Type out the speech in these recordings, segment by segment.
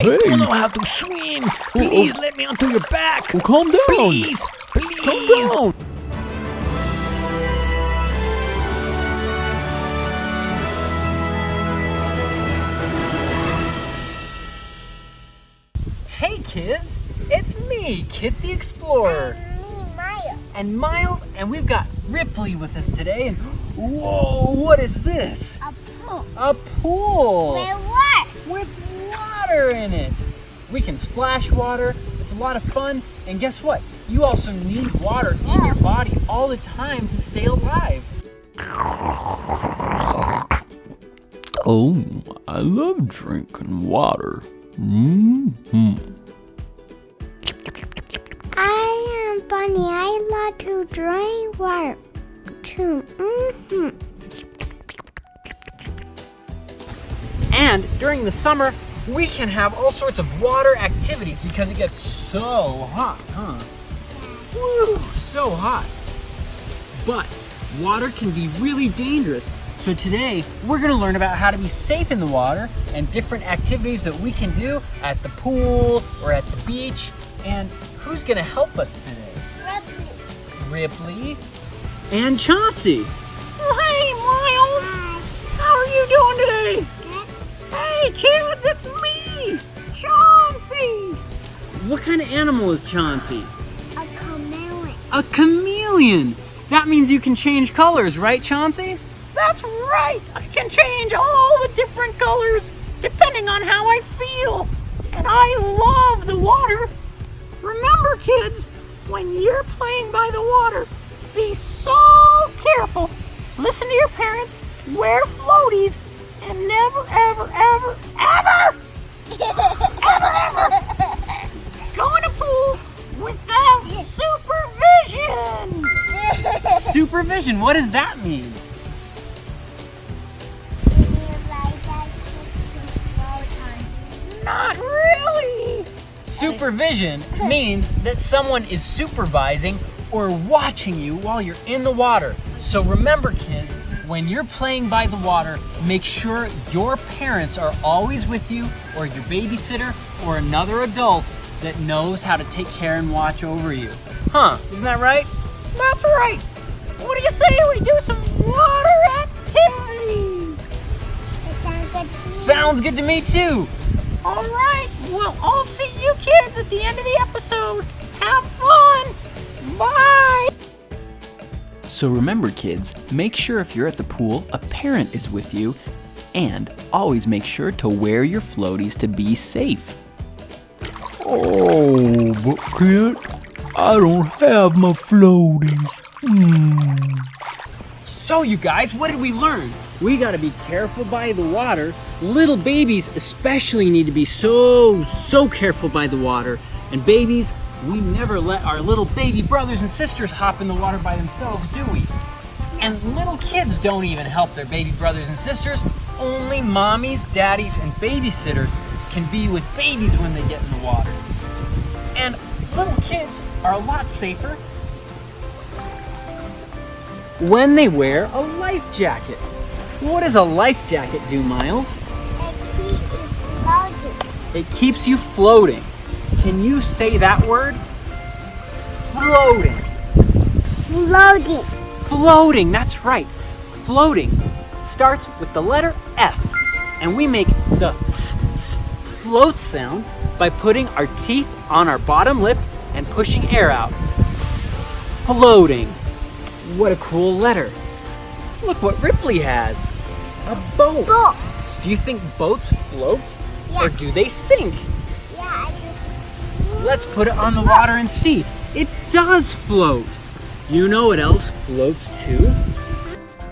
I don't know how to swim. Please let me onto your back. Well, calm down. Please. Calm down. Hey kids, it's me, Kit the Explorer. Me, Miles. And Miles, and we've got Ripley with us today. And whoa, what is this? A pool. A pool. With what? With water in it. We can splash water. It's a lot of fun. And guess what? You also need water in your body all the time to stay alive. Oh, I love drinking water. I am Bunny. I love to drink water too. And during the summer, we can have all sorts of water activities because it gets so hot, huh? Woo, so hot. But water can be really dangerous. So today, we're gonna learn about how to be safe in the water and different activities that we can do at the pool or at the beach. And who's gonna help us today? Ripley and Chauncey. Oh, hey, Miles. How are you doing today? Hey, kids, it's me, Chauncey. What kind of animal is Chauncey? A chameleon. A chameleon. That means you can change colors, right, Chauncey? That's right. I can change all the different colors depending on how I feel. And I love the water. Remember, kids, when you're playing by the water, be so careful. Listen to your parents, wear floaties, and never, ever, ever, ever, go in a pool without supervision. Supervision, what does that mean? Not really. Supervision means that someone is supervising or watching you while you're in the water. So remember, kids, when you're playing by the water, make sure your parents are always with you, or your babysitter, or another adult that knows how to take care and watch over you. Huh, isn't that right? That's right. What do you say we do some water activities? It sounds good to me. Sounds good to me too. All right, well, I'll see you kids at the end of the episode. Have fun. Bye. So remember, kids, make sure if you're at the pool, a parent is with you, and always make sure to wear your floaties to be safe. Oh, but Kit, I don't have my floaties. So you guys, what did we learn? We gotta be careful by the water. Little babies especially need to be so careful by the water. And babies, we never let our little baby brothers and sisters hop in the water by themselves, do we? And little kids don't even help their baby brothers and sisters. Only mommies, daddies, and babysitters can be with babies when they get in the water. And little kids are a lot safer when they wear a life jacket. What does a life jacket do, Miles? It keeps you floating. Can you say that word? Floating. Floating. Floating, that's right. Floating starts with the letter F. And we make the float sound by putting our teeth on our bottom lip and pushing air out. Floating. What a cool letter. Look what Ripley has. A boat. Boat. Do you think boats float? Yeah. Or do they sink? Yeah, I do. Let's put it on the water and see. It does float. You know what else floats too?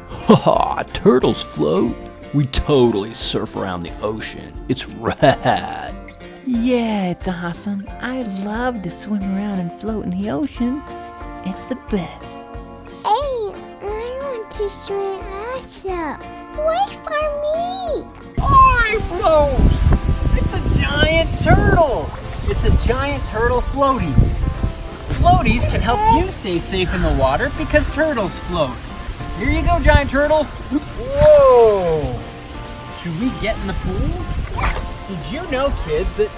Haha, turtles float. We totally surf around the ocean. It's rad. Yeah, it's awesome. I love to swim around and float in the ocean. It's the best. Hey, I want to swim also. Wait for me. I float. It's a giant turtle. It's a giant turtle floaty. Floaties can help you stay safe in the water because turtles float. Here you go, giant turtle. Whoa. Should we get in the pool? Did you know, kids, that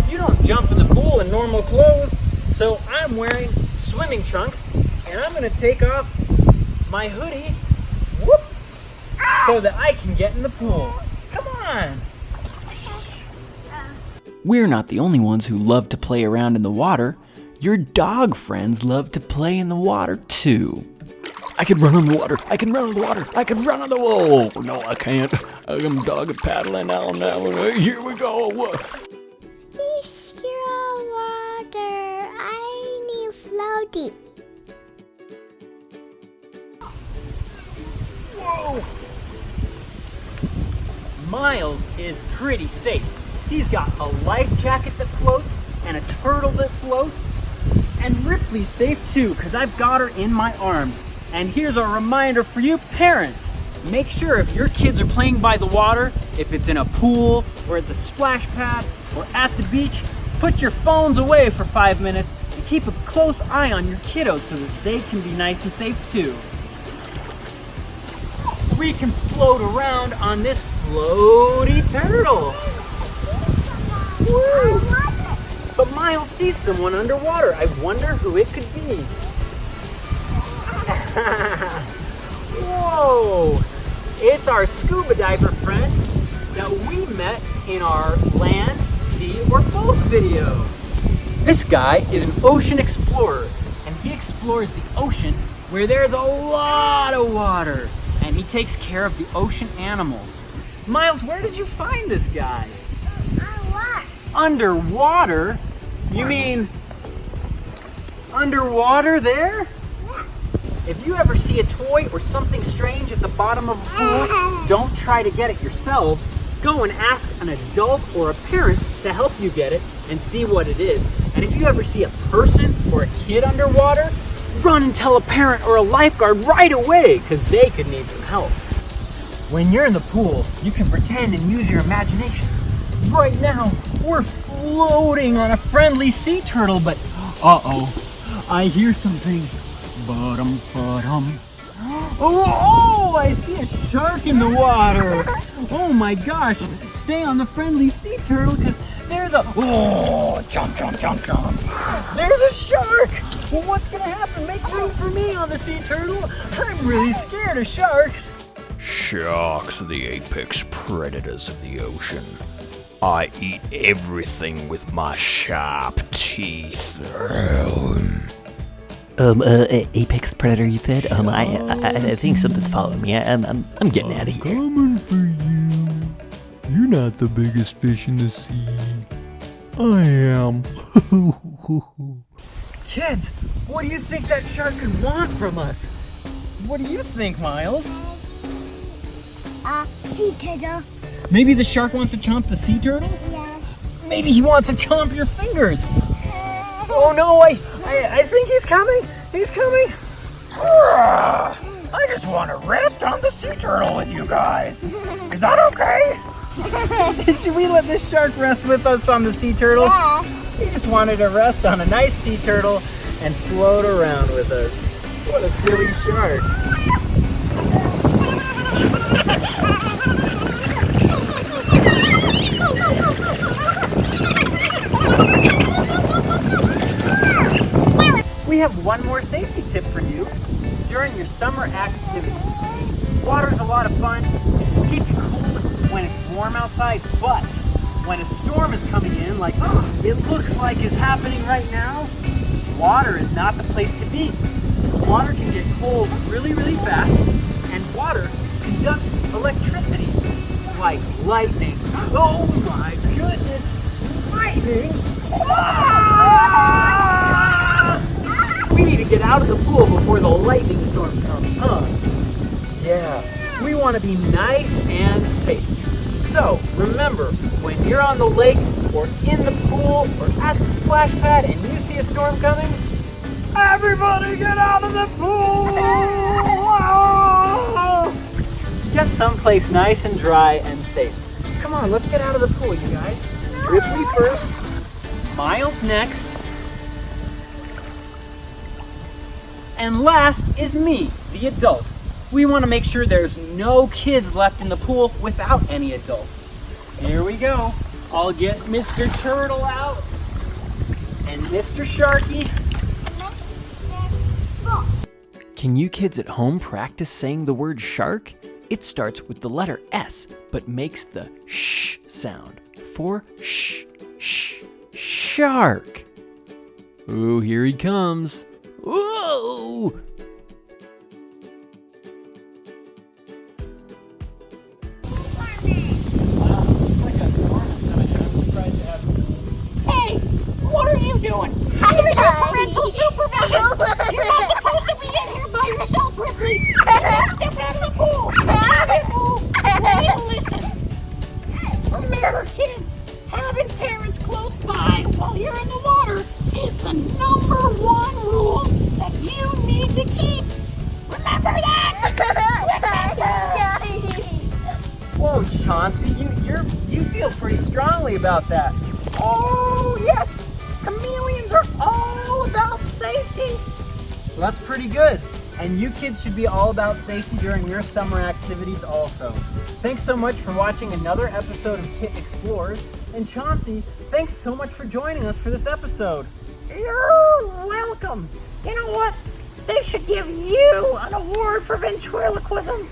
you don't jump in the pool in normal clothes? So I'm wearing swimming trunks, and I'm gonna take off my hoodie, whoop, so that I can get in the pool. Come on. We're not the only ones who love to play around in the water. Your dog friends love to play in the water too. I can run on the water. I can run on the water. I can run on the wall. Oh, no, I can't. I'm dog paddling on that one. Here we go. It's your water. I need floaty. Whoa! Miles is pretty safe. He's got a life jacket that floats and a turtle that floats. And Ripley's safe too, because I've got her in my arms. And here's a reminder for you parents. Make sure if your kids are playing by the water, if it's in a pool or at the splash pad or at the beach, put your phones away for 5 minutes and keep a close eye on your kiddos so that they can be nice and safe too. We can float around on this floaty turtle. Woo! But Miles sees someone underwater. I wonder who it could be. Whoa! It's our scuba diver friend that we met in our land, sea, or both video. This guy is an ocean explorer, and he explores the ocean where there's a lot of water, and he takes care of the ocean animals. Miles, where did you find this guy? Underwater? You mean underwater there? If you ever see a toy or something strange at the bottom of a pool, don't try to get it yourselves. Go and ask an adult or a parent to help you get it and see what it is. And if you ever see a person or a kid underwater, run and tell a parent or a lifeguard right away, because they could need some help. When you're in the pool, you can pretend and use your imagination. Right now, we're floating on a friendly sea turtle, but uh-oh, I hear something. Oh, I see a shark in the water. Oh my gosh, stay on the friendly sea turtle, because there's a, jump. There's a shark. Well, what's gonna happen? Make room for me on the sea turtle. I'm really scared of sharks. Sharks are the apex predators of the ocean. I eat everything with my sharp teeth. Apex predator, you said? I think something's following me. I'm getting out of here. Coming for you. You're not the biggest fish in the sea. I am. Kids, what do you think that shark could want from us? What do you think, Miles? Sea turtle. Maybe the shark wants to chomp the sea turtle? Yeah. Maybe he wants to chomp your fingers. Oh no, I think he's coming. He's coming. I just want to rest on the sea turtle with you guys. Is that okay? Should we let this shark rest with us on the sea turtle? Yeah. He just wanted to rest on a nice sea turtle and float around with us. What a silly shark. We have one more safety tip for you during your summer activities. Water's a lot of fun. It can keep you cool when it's warm outside, but when a storm is coming in, like it looks like is happening right now, water is not the place to be. Water can get cold really, really fast, and water conducts electricity like lightning. Oh my goodness! Lightning! Ah! We need to get out of the pool before the lightning storm comes, huh? Yeah, we want to be nice and safe. So, remember, when you're on the lake or in the pool or at the splash pad and you see a storm coming, everybody get out of the pool! Get someplace nice and dry and safe. Come on, let's get out of the pool, you guys. Ripley first, Miles next, and last is me, the adult. We want to make sure there's no kids left in the pool without any adults. Here we go. I'll get Mr. Turtle out and Mr. Sharky. Can you kids at home practice saying the word shark? It starts with the letter S, but makes the sh sound for shark. Ooh, here he comes. Whoa! Hey, what are you doing? Here's your parental supervision. You're not supposed to be in here by yourself, Ripley. You gotta step out of the pool. Hey, listen. Remember, kids, having parents close by while you're in the water is the #1 rule that you need to keep. Remember that? Whoa, Chauncey, you feel pretty strongly about that. Oh, yes. Chameleons are all about safety. Well, that's pretty good. And you kids should be all about safety during your summer activities also. Thanks so much for watching another episode of Kit Explores. And Chauncey, thanks so much for joining us for this episode. You're welcome. You know what? They should give you an award for ventriloquism.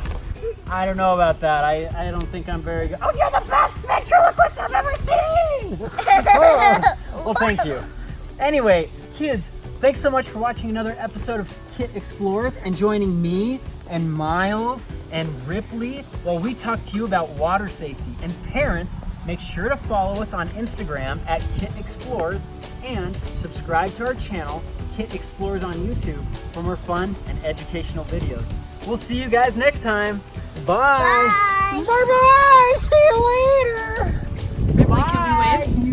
I don't know about that. I don't think I'm very good. Oh, you're the best ventriloquist I've ever seen! Well, thank you. Anyway, kids, thanks so much for watching another episode of Kit Explores and joining me and Miles and Ripley while we talk to you about water safety. And parents, make sure to follow us on Instagram at Kit Explores and subscribe to our channel, Kit Explores on YouTube, for more fun and educational videos. We'll see you guys next time. Bye. Bye. Bye-bye. See you later. Ripley, can we wave? Can you